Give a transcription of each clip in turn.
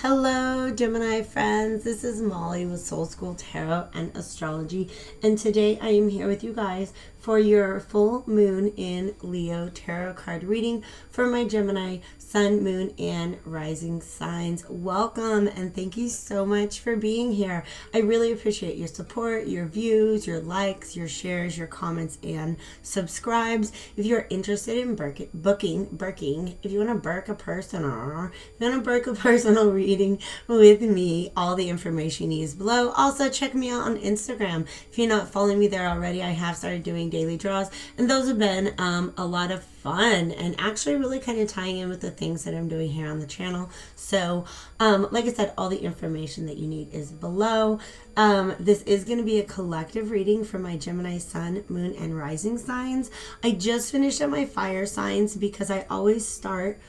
Hello, Gemini friends. This is Molly with Soul School Tarot and Astrology, and today I am here with you guys for your full moon in Leo tarot card reading for my Gemini sun, moon, and rising signs. Welcome, and thank you so much for being here. I really appreciate your support, your views, your likes, your shares, your comments, and subscribes. If you're interested in booking, if you want to book a personal reading with me, all the information you need is below. Also, check me out on Instagram. If you're not following me there already, I have started doing daily draws, and those have been a lot of fun and actually really kind of tying in with the things that I'm doing here on the channel. So like I said, all the information that you need is below. This is going to be a collective reading for my Gemini sun, moon, and rising signs. I just finished up my fire signs because I always start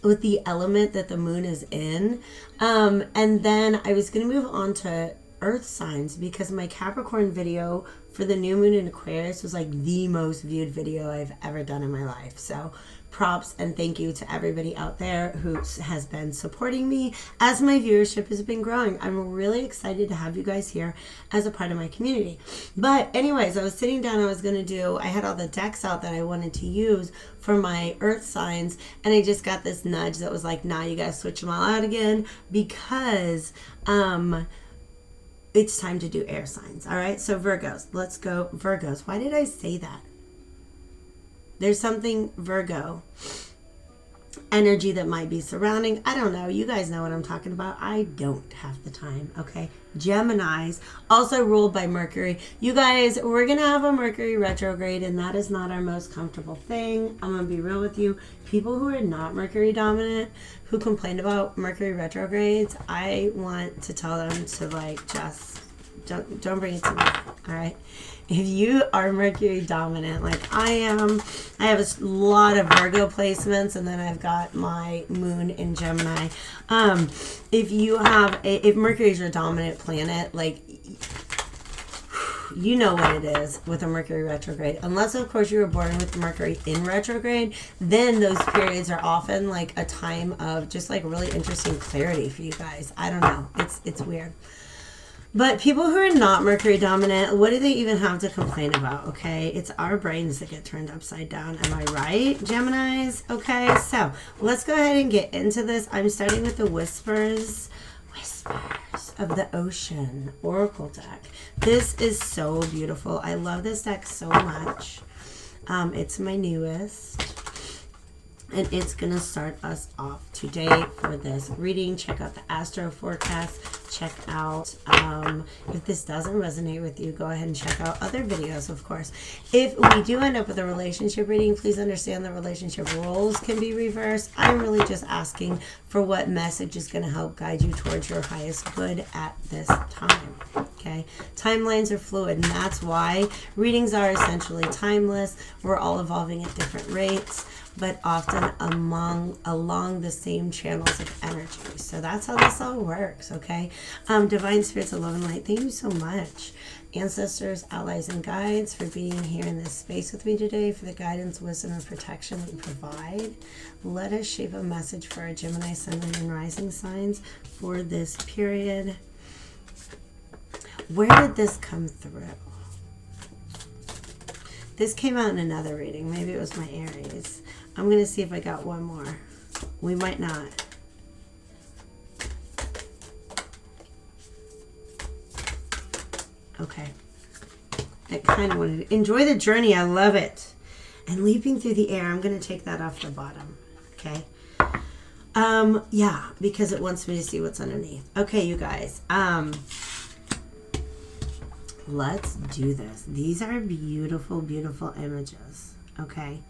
with the element that the moon is in, and then I was going to move on to earth signs because my Capricorn video for the new moon in Aquarius was like the most viewed video I've ever done in my life. So props and thank you to everybody out there who has been supporting me as my viewership has been growing. I'm really excited to have you guys here as a part of my community. But anyways, I was sitting down, I had all the decks out that I wanted to use for my earth signs, and I just got this nudge that was like, nah, you gotta switch them all out again because it's time to do air signs. All right, so Virgos, let's go Virgos. Why did I say that? There's something Virgo energy that might be surrounding. I don't know. You guys know what I'm talking about. I don't have the time. Okay. Geminis, also ruled by Mercury. You guys, we're going to have a Mercury retrograde, and that is not our most comfortable thing. I'm going to be real with you. People who are not Mercury dominant, who complain about Mercury retrogrades, I want to tell them to just don't bring it to me. All right. If you are Mercury dominant, like I am, I have a lot of Virgo placements, and then I've got my moon in Gemini. If Mercury is your dominant planet, like, you know what it is with a Mercury retrograde. Unless, of course, you were born with Mercury in retrograde, then those periods are often like a time of just like really interesting clarity for you guys. I don't know. It's weird. But people who are not Mercury dominant, what do they even have to complain about, okay? It's our brains that get turned upside down. Am I right, Geminis? Okay, so let's go ahead and get into this. I'm starting with the Whispers of the Ocean Oracle deck. This is so beautiful. I love this deck so much. It's my newest. And it's going to start us off today for this reading. Check out the astro forecast. Check out, if this doesn't resonate with you, go ahead and check out other videos, of course. If we do end up with a relationship reading, please understand the relationship roles can be reversed. I'm really just asking for what message is going to help guide you towards your highest good at this time. Okay, timelines are fluid, and that's why readings are essentially timeless. We're all evolving at different rates, but often along the same channels of energy. So that's how this all works, okay? Divine Spirits of Love and Light, thank you so much. Ancestors, allies, and guides for being here in this space with me today, for the guidance, wisdom, and protection that you provide. Let us shape a message for our Gemini, Sun, Moon, and Rising signs for this period. Where did this come through? This came out in another reading. Maybe it was my Aries. I'm going to see if I got one more. We might not. Okay. I kind of wanted to enjoy the journey. I love it. And leaping through the air. I'm going to take that off the bottom. Okay. Yeah, because it wants me to see what's underneath. Okay, you guys. Let's do this. These are beautiful, beautiful images. Okay.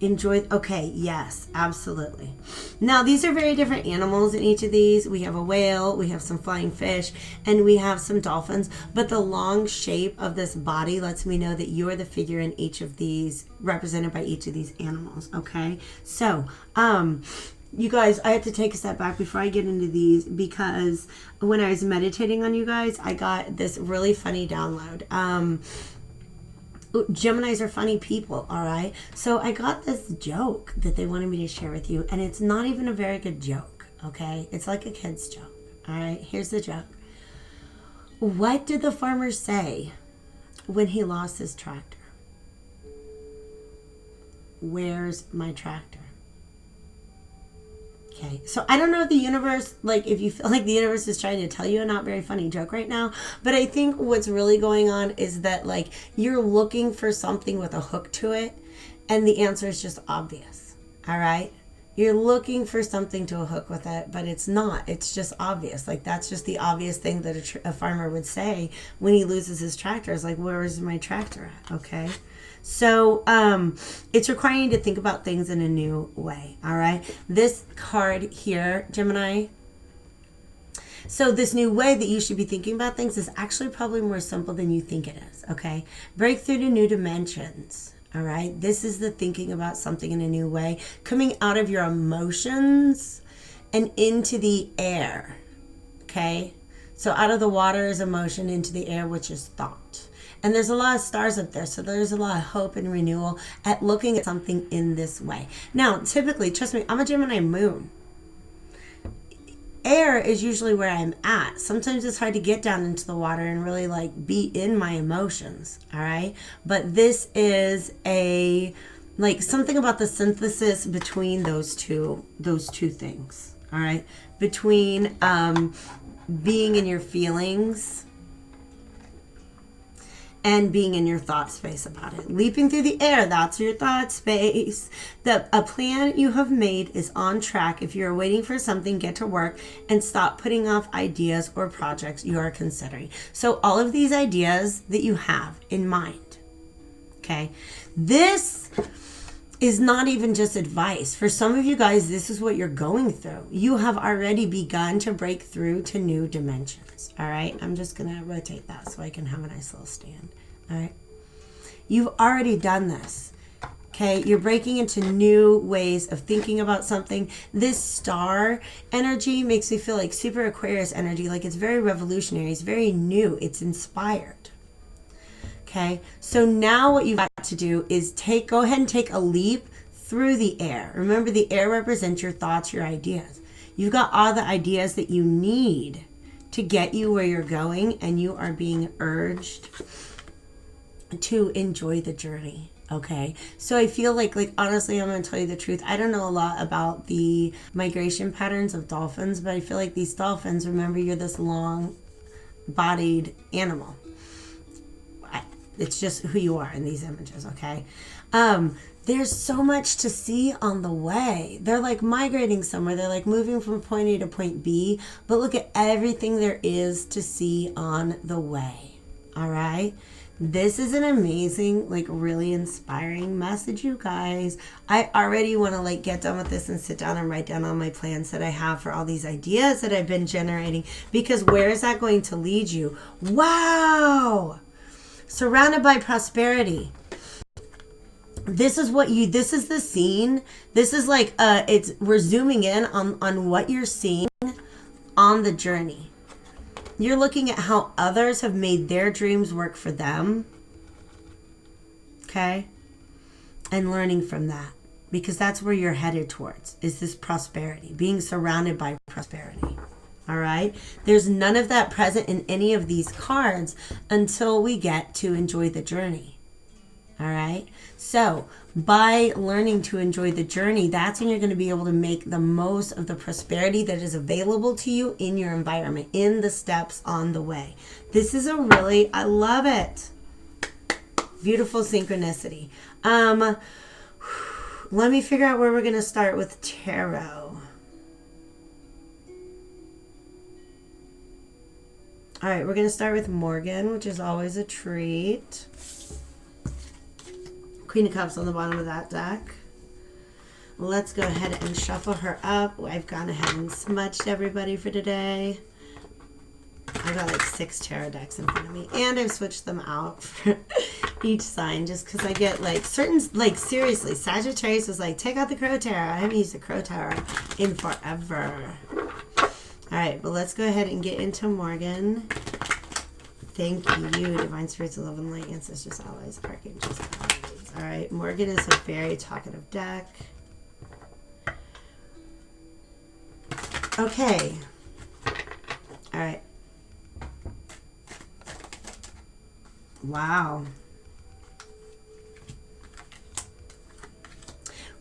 Enjoy. Okay, yes, absolutely. Now, these are very different animals in each of these. We have a whale, we have some flying fish, and we have some dolphins. But the long shape of this body lets me know that you're the figure in each of these, represented by each of these animals. Okay, so you guys, I had to take a step back before I get into these because when I was meditating on you guys, I got this really funny download. Geminis are funny people, all right? So I got this joke that they wanted me to share with you, and it's not even a very good joke, okay? It's like a kid's joke, all right? Here's the joke. What did the farmer say when he lost his tractor? Where's my tractor? Okay, so I don't know if the universe, like if you feel like the universe is trying to tell you a not very funny joke right now, but I think what's really going on is that like you're looking for something with a hook to it, and the answer is just obvious, all right? You're looking for something to a hook with it, but it's not. It's just obvious. Like that's just the obvious thing that a farmer would say when he loses his tractor. Is like, where is my tractor at? Okay. So it's requiring you to think about things in a new way. All right. This card here, Gemini. So this new way that you should be thinking about things is actually probably more simple than you think it is. Okay. Break through to new dimensions. All right. This is the thinking about something in a new way, coming out of your emotions and into the air. Okay. So out of the water is emotion, into the air, which is thought. And there's a lot of stars up there. So there's a lot of hope and renewal at looking at something in this way. Now, typically, trust me, I'm a Gemini moon. Air is usually where I'm at. Sometimes it's hard to get down into the water and really like be in my emotions. All right. But this is like something about the synthesis between those two things. All right. Between being in your feelings and being in your thought space about it. Leaping through the air, that's your thought space. A plan you have made is on track. If you're waiting for something, get to work and stop putting off ideas or projects you are considering. So all of these ideas that you have in mind, okay? This is not even just advice. For some of you guys, this is what you're going through. You have already begun to break through to new dimensions. All right. I'm just going to rotate that so I can have a nice little stand. All right. You've already done this. Okay. You're breaking into new ways of thinking about something. This star energy makes me feel like super Aquarius energy. Like it's very revolutionary. It's very new. It's inspired. Okay, so now what you've got to do is go ahead and take a leap through the air. Remember, the air represents your thoughts, your ideas. You've got all the ideas that you need to get you where you're going, and you are being urged to enjoy the journey. Okay, so I feel like honestly, I'm going to tell you the truth. I don't know a lot about the migration patterns of dolphins, but I feel like these dolphins, remember, you're this long-bodied animal. It's just who you are in these images, okay? There's so much to see on the way. They're like migrating somewhere. They're like moving from point A to point B. But look at everything there is to see on the way, all right? This is an amazing, like really inspiring message, you guys. I already want to like get done with this and sit down and write down all my plans that I have for all these ideas that I've been generating. Because where is that going to lead you? Wow! Surrounded by prosperity. This is the scene. This is like, we're zooming in on what you're seeing on the journey. You're looking at how others have made their dreams work for them. Okay? And learning from that. Because that's where you're headed towards, is this prosperity. Being surrounded by prosperity. All right. There's none of that present in any of these cards until we get to enjoy the journey. All right. So by learning to enjoy the journey, that's when you're going to be able to make the most of the prosperity that is available to you in your environment, in the steps on the way. This is I love it. Beautiful synchronicity. Let me figure out where we're going to start with tarot. All right, we're going to start with Morgan, which is always a treat. Queen of Cups on the bottom of that deck. Let's go ahead and shuffle her up. I've gone ahead and smudged everybody for today. I've got like 6 tarot decks in front of me, and I've switched them out for each sign just because I get like seriously, Sagittarius is like, take out the Crow Tarot. I haven't used the Crow Tarot in forever. All right, but let's go ahead and get into Morgan. Thank you, Divine Spirits of Love and Light, Ancestors, Allies, Archangels, Allies. All right, Morgan is a very talkative deck. Okay. All right. Wow.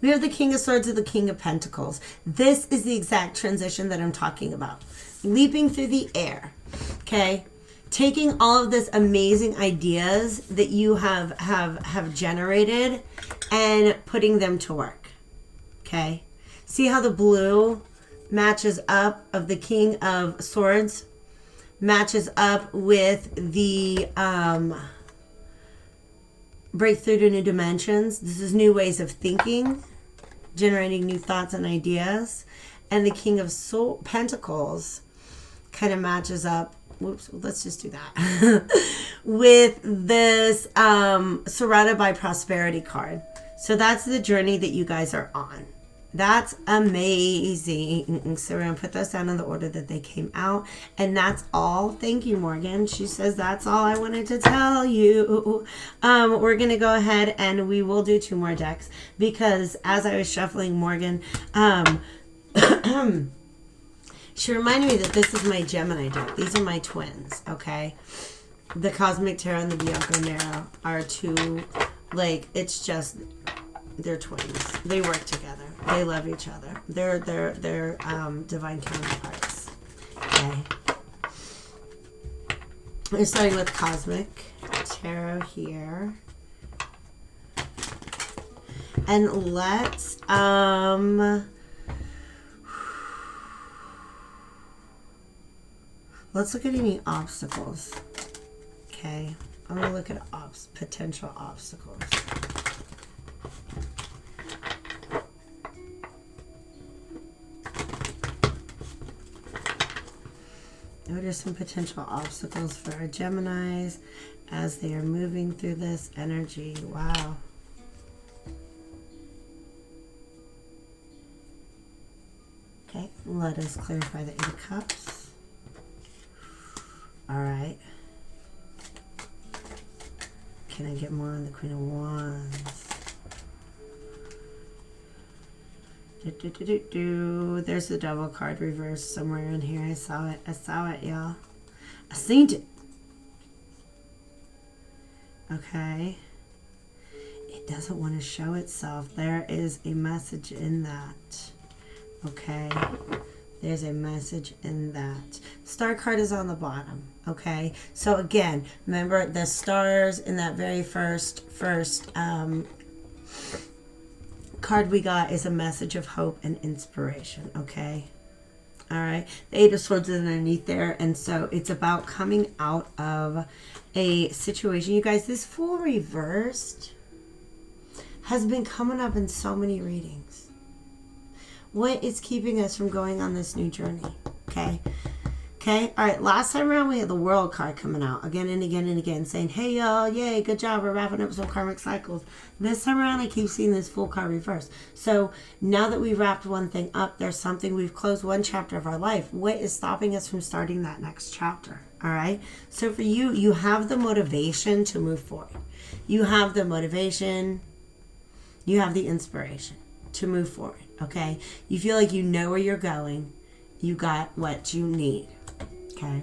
We have the King of Swords and the King of Pentacles. This is the exact transition that I'm talking about. Leaping through the air. Okay? Taking all of this amazing ideas that you have generated and putting them to work. Okay? See how the blue matches up of the King of Swords? Matches up with the breakthrough to new dimensions. This is new ways of thinking, generating new thoughts and ideas. And the King of Pentacles kind of matches up. Whoops, let's just do that. With this surrounded by prosperity card. So that's the journey that you guys are on. That's amazing. So we're going to put those down in the order that they came out. And that's all. Thank you, Morgan. She says that's all I wanted to tell you. We're going to go ahead and we will do 2 more decks. Because as I was shuffling Morgan, she reminded me that this is my Gemini deck. These are my twins, okay? The Cosmic Tarot and the Bianco Nero are 2, like, it's just... They're twins. They work together. They love each other. They're divine counterparts. Okay. We're starting with Cosmic Tarot here. And let's look at any obstacles. Okay. I'm going to look at potential obstacles. What are some potential obstacles for our Geminis as they are moving through this energy? Wow. Okay, let us clarify the 8 of Cups. All right. Can I get more on the Queen of Wands? There's the Devil card reversed somewhere in here. I saw it, y'all. I seen it. Okay. It doesn't want to show itself. There is a message in that. Okay. There's a message in that. Star card is on the bottom. Okay. So again, remember the stars in that very first card we got is a message of hope and inspiration. Okay. All right. The 8 of Swords is underneath there. And so it's about coming out of a situation. You guys, this Fool reversed has been coming up in so many readings. What is keeping us from going on this new journey? Okay. Okay. All right. Last time around, we had the World card coming out again and again and again saying, hey, y'all, yay, good job. We're wrapping up some karmic cycles. This time around, I keep seeing this Fool card reverse. So now that we've wrapped one thing up, there's something, we've closed one chapter of our life. What is stopping us from starting that next chapter? All right. So for you, you have the motivation to move forward. You have the motivation. You have the inspiration to move forward. Okay. You feel like you know where you're going. You got what you need. Okay.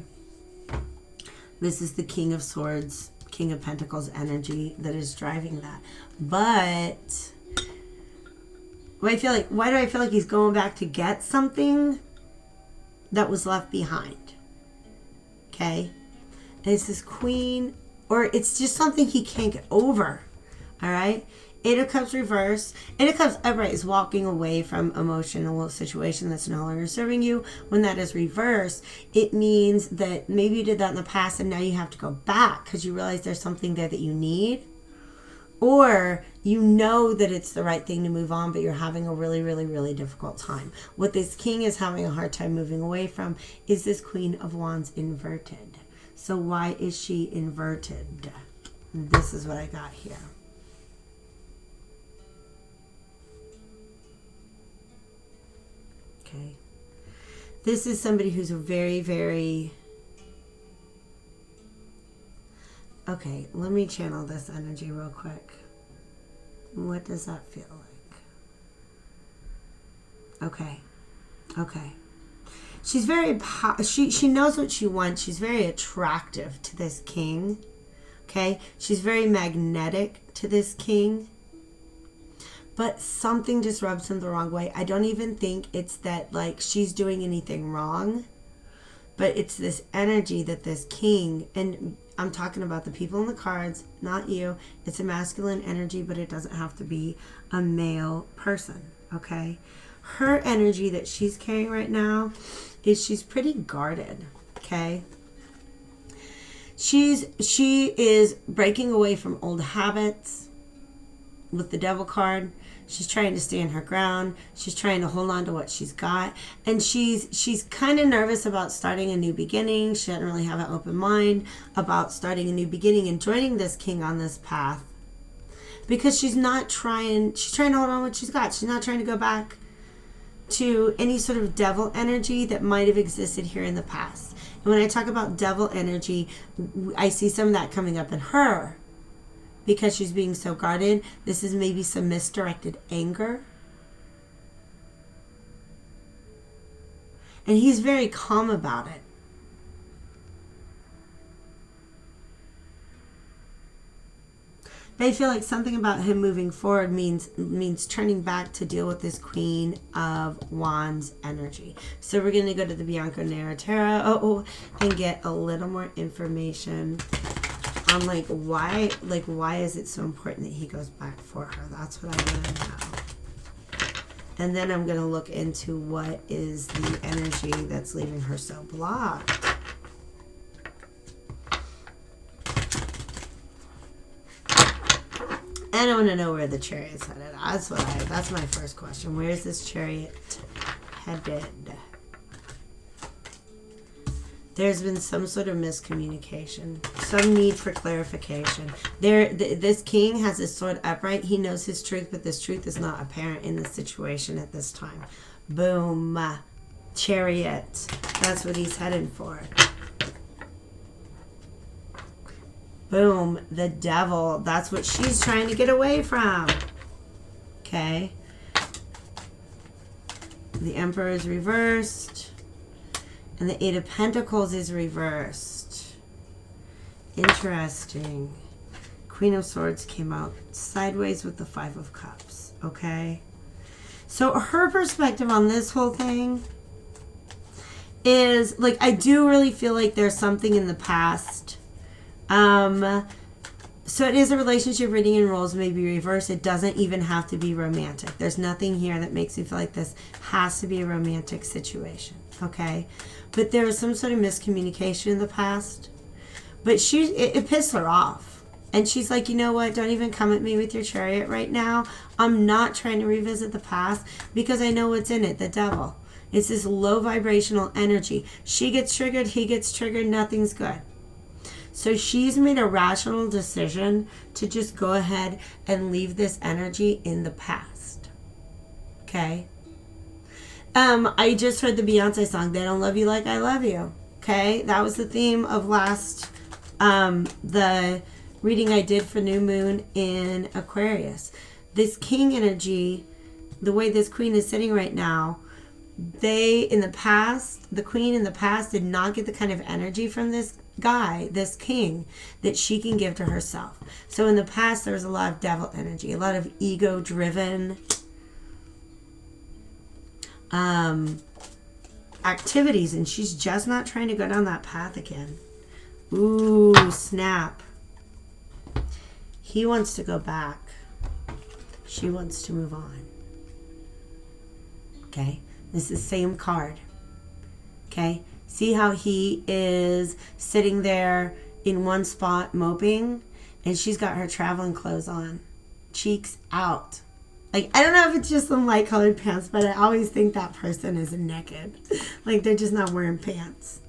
This is the King of Swords, King of Pentacles energy that is driving that. But why do I feel like he's going back to get something that was left behind? Okay. And it's this Queen, or it's just something he can't get over. All right. 8 of Cups reverse. 8 of Cups upright is walking away from emotional situation that's no longer serving you. When that is reversed, it means that maybe you did that in the past and now you have to go back because you realize there's something there that you need. Or you know that it's the right thing to move on, but you're having a really, really, really difficult time. What this King is having a hard time moving away from is this Queen of Wands inverted. So why is she inverted? This is what I got here. Okay. This is somebody who's a very, very... Okay, let me channel this energy real quick. What does that feel like? Okay. Okay. She's very, she knows what she wants. She's very attractive to this king. Okay? She's very magnetic to this king. But something just rubs him the wrong way. I don't even think it's that, like, she's doing anything wrong. But it's this energy that this king, and I'm talking about the people in the cards, not you. It's a masculine energy, but it doesn't have to be a male person, okay? Her energy that she's carrying right now is she's pretty guarded, okay? She is breaking away from old habits with the Devil card. She's trying to stand her ground. She's trying to hold on to what she's got. And she's kind of nervous about starting a new beginning. She doesn't really have an open mind about starting a new beginning and joining this king on this path. Because she's trying to hold on to what she's got. She's not trying to go back to any sort of devil energy that might have existed here in the past. And when I talk about devil energy, I see some of that coming up in her. Because she's being so guarded. This is maybe some misdirected anger. And he's very calm about it. But I feel like something about him moving forward means turning back to deal with this Queen of Wands energy. So we're going to go to the Bianco Nero Tarot and get a little more information on why is it so important that he goes back for her. That's what I want to know. And then I'm going to look into what is the energy that's leaving her so blocked. And I want to know where the Chariot's headed. That's my first question. Where is this Chariot headed? There's been some sort of miscommunication, some need for clarification. This king has his sword upright. He knows his truth, but this truth is not apparent in this situation at this time. Boom. Chariot. That's what he's headed for. Boom. The Devil. That's what she's trying to get away from. Okay. The Emperor is reversed. And the Eight of Pentacles is reversed. Interesting. Queen of Swords came out sideways with the Five of Cups. Okay. So her perspective on this whole thing is, like, I do really feel like there's something in the past. So it is a relationship reading, and roles may be reversed. It doesn't even have to be romantic. There's nothing here that makes me feel like this has to be a romantic situation. Okay. But there was some sort of miscommunication in the past. But it pissed her off. And she's like, you know what? Don't even come at me with your Chariot right now. I'm not trying to revisit the past because I know what's in it, the Devil. It's this low vibrational energy. She gets triggered, he gets triggered, nothing's good. So she's made a rational decision to just go ahead and leave this energy in the past. Okay? I just heard the Beyonce song, They Don't Love You Like I Love You. Okay? That was the theme of the reading I did for New Moon in Aquarius. This king energy, the way this queen is sitting right now, the queen in the past did not get the kind of energy from this guy, this king, that she can give to herself. So in the past, there was a lot of devil energy, a lot of ego-driven activities, and she's just not trying to go down that path again. Ooh, snap. He wants to go back. She wants to move on. Okay? This is the same card. Okay? See how he is sitting there in one spot moping, and she's got her traveling clothes on. Cheeks out. Like, I don't know if it's just some light colored pants, but I always think that person is naked. Like, they're just not wearing pants.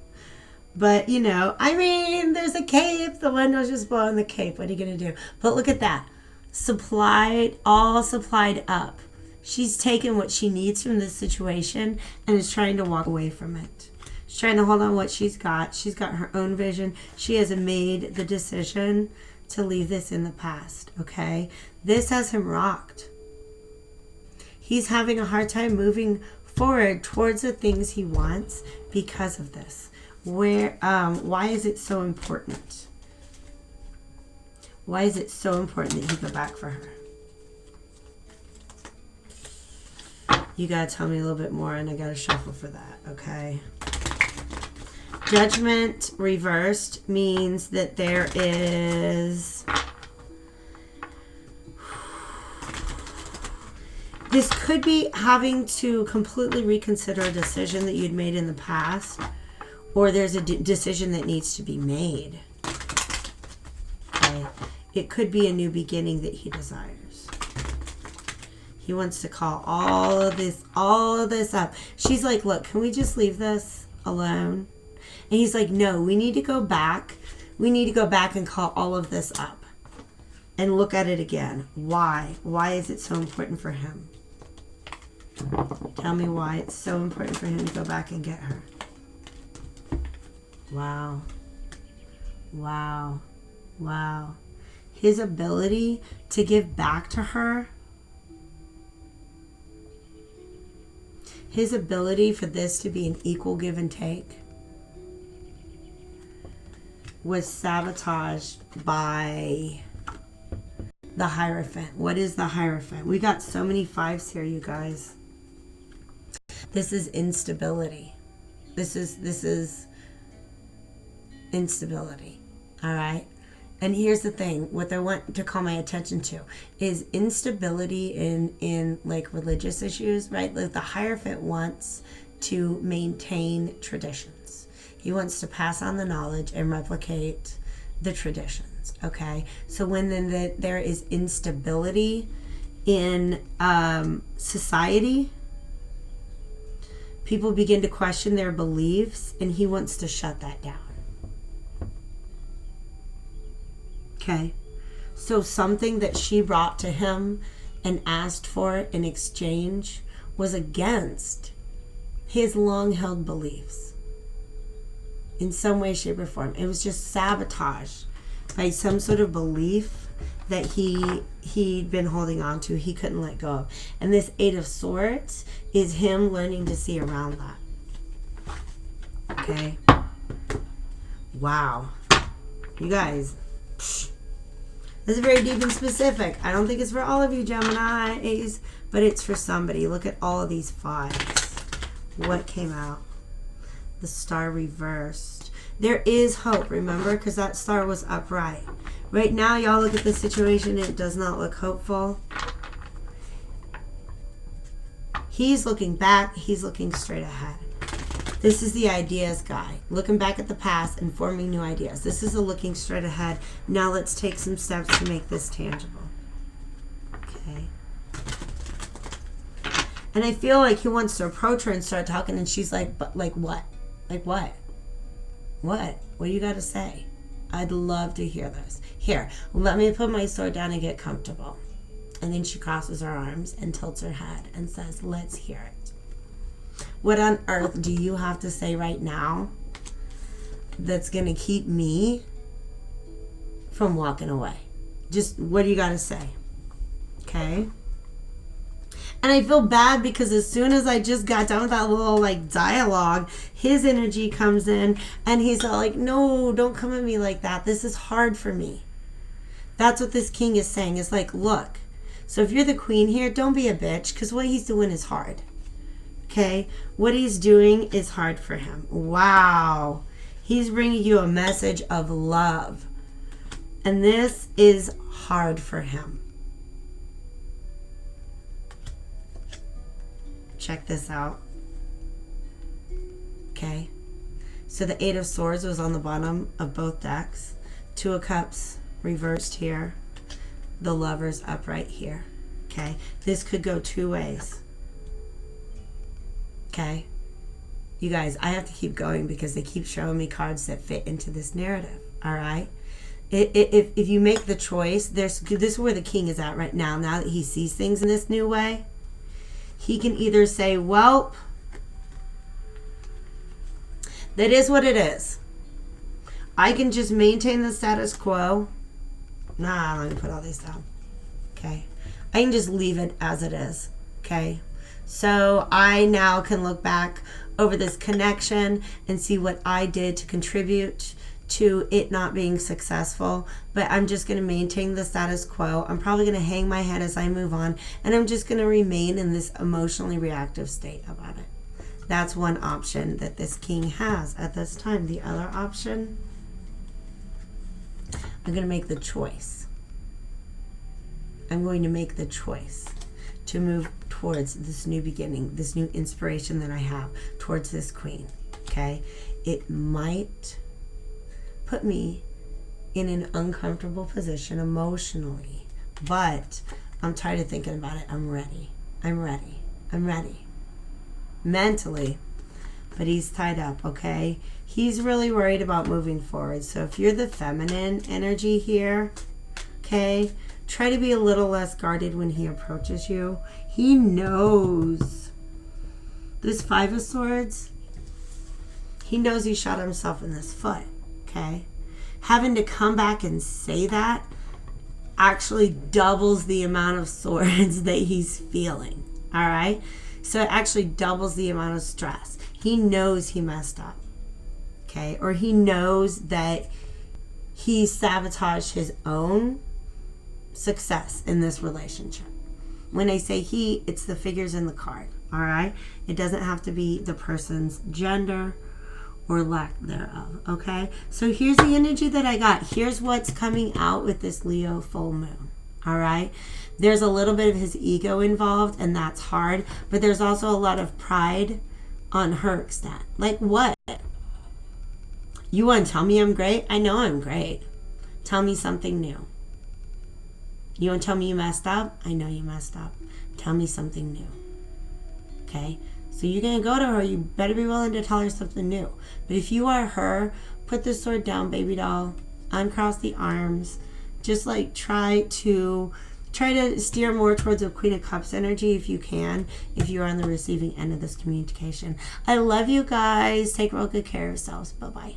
But, you know, I mean, there's a cape. The window's just blowing the cape. What are you going to do? But look at that. All supplied up. She's taken what she needs from this situation and is trying to walk away from it. She's trying to hold on what she's got. She's got her own vision. She has made the decision to leave this in the past, okay? This has him rocked. He's having a hard time moving forward towards the things he wants because of this. Why is it so important? Why is it so important that he go back for her? You gotta tell me a little bit more, and I gotta shuffle for that, okay? Judgment reversed means that there is... This could be having to completely reconsider a decision that you'd made in the past, or there's a decision that needs to be made. Okay? It could be a new beginning that he desires. He wants to call all of this up. She's like, look, can we just leave this alone? And he's like, no, we need to go back. We need to go back and call all of this up and look at it again. Why? Why is it so important for him? Tell me why it's so important for him to go back and get her. Wow. Wow. Wow. His ability to give back to her. His ability for this to be an equal give and take was sabotaged by the Hierophant. What is the Hierophant? We got so many fives here, you guys. This is instability. This is instability. All right? And here's the thing. What I want to call my attention to is instability in like religious issues, right? Like the Hierophant wants to maintain traditions. He wants to pass on the knowledge and replicate the traditions, okay? So when there is instability in society, people begin to question their beliefs, and he wants to shut that down. Okay? So something that she brought to him and asked for in exchange was against his long-held beliefs in some way, shape, or form. It was just sabotage by some sort of belief that he'd been holding on to, he couldn't let go of. And this Eight of Swords is him learning to see around that. Okay? Wow. You guys, this is very deep and specific. I don't think it's for all of you Geminis, but it's for somebody. Look at all of these fives. What came out? The Star reversed. There is hope, remember? Because that star was upright. Right now, y'all look at the situation. It does not look hopeful. He's looking back. He's looking straight ahead. This is the ideas guy. Looking back at the past and forming new ideas. This is a looking straight ahead. Now let's take some steps to make this tangible. Okay. And I feel like he wants to approach her and start talking, and she's like, but like what? Like what? What? What do you got to say? I'd love to hear this. Here, let me put my sword down and get comfortable. And then she crosses her arms and tilts her head and says, let's hear it. What on earth do you have to say right now that's going to keep me from walking away? Just what do you got to say? Okay? And I feel bad because as soon as I just got done with that little like dialogue, his energy comes in and he's all like, no, don't come at me like that. This is hard for me. That's what this king is saying. Is like, look, so if you're the queen here, don't be a bitch, because what he's doing is hard. Okay? What he's doing is hard for him. Wow. He's bringing you a message of love. And this is hard for him. Check this out. Okay? So the Eight of Swords was on the bottom of both decks. Two of Cups reversed here. The Lovers upright here. Okay? This could go two ways. Okay? You guys, I have to keep going because they keep showing me cards that fit into this narrative. All right? If you make the choice, this is where the king is at right now. Now that he sees things in this new way, he can either say, well, that is what it is. I can just maintain the status quo. Nah, let me put all these down. Okay? I can just leave it as it is. Okay? So I now can look back over this connection and see what I did to contribute to it not being successful. But I'm just going to maintain the status quo. I'm probably going to hang my head as I move on, and I'm just going to remain in this emotionally reactive state about it. That's one option that this king has at this time. The other option, I'm going to make the choice. I'm going to make the choice to move towards this new beginning, this new inspiration that I have towards this queen, okay? It might put me in an uncomfortable position emotionally, but I'm tired of thinking about it. I'm ready. I'm ready. I'm ready. Mentally, but he's tied up, okay? He's really worried about moving forward. So if you're the feminine energy here, okay, try to be a little less guarded when he approaches you. He knows. This Five of Swords, he knows he shot himself in this foot, okay? Having to come back and say that actually doubles the amount of swords that he's feeling, all right? So it actually doubles the amount of stress. He knows he messed up, okay? Or he knows that he sabotaged his own success in this relationship. When I say he, it's the figures in the card, all right? It doesn't have to be the person's gender or lack thereof, okay? So here's the energy that I got. Here's what's coming out with this Leo full moon, all right? There's a little bit of his ego involved, and that's hard, but there's also a lot of pride on her extent. Like what? You want to tell me I'm great? I know I'm great. Tell me something new. You want to tell me you messed up? I know you messed up. Tell me something new. Okay? So you're going to go to her. You better be willing to tell her something new. But if you are her, put the sword down, baby doll. Uncross the arms. Just like try to steer more towards a Queen of Cups energy if you can, if you're on the receiving end of this communication. I love you guys. Take real good care of yourselves. Bye-bye.